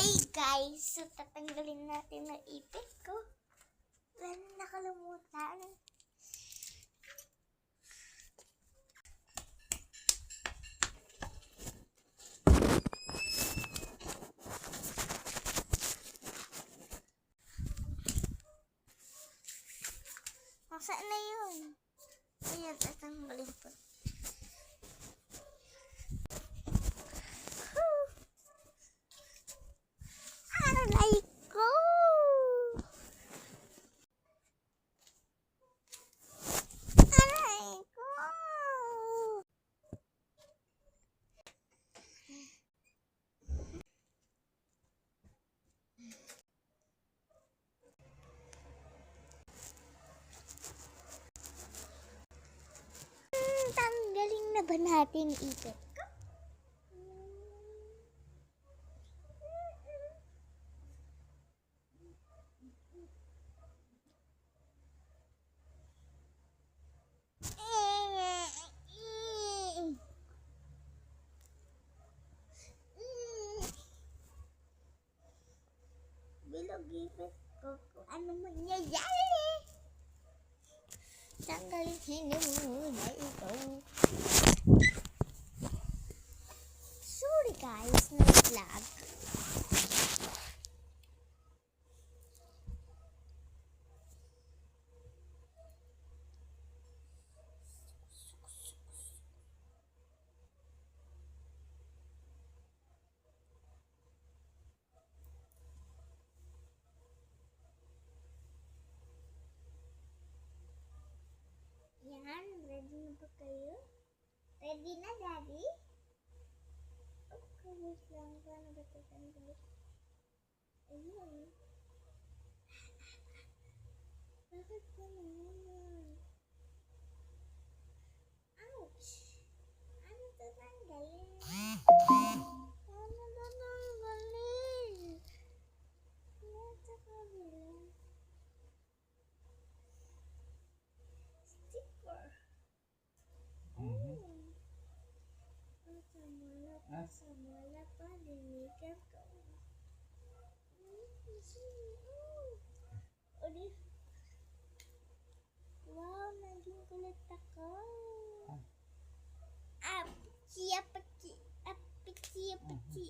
Hi guys! So tatanggalin natin ang ipit ko. Wala na nakalimutan. Saan na yun? Ayan, tatanggalin ko. Aray ko! Aray ko! Tanggalin na ba natin ipit ko? Bilog ipit ko kung ano mangyayari. Tanggalin muna ito. Sorry guys, nag-vlog. Yan, ready na ba kayo? Ready na, Daddy? Okay, wait lang. Paano ba ito tanggal? Ayun. Bakit gano'n? Ouch! Ano ito tanggalin? Ano ito tanggalin? Nasa kabila. Sticker. Samala pa, dinigan ko. Wow, naging kulit ako. Apchi, apchi, apchi, apchi.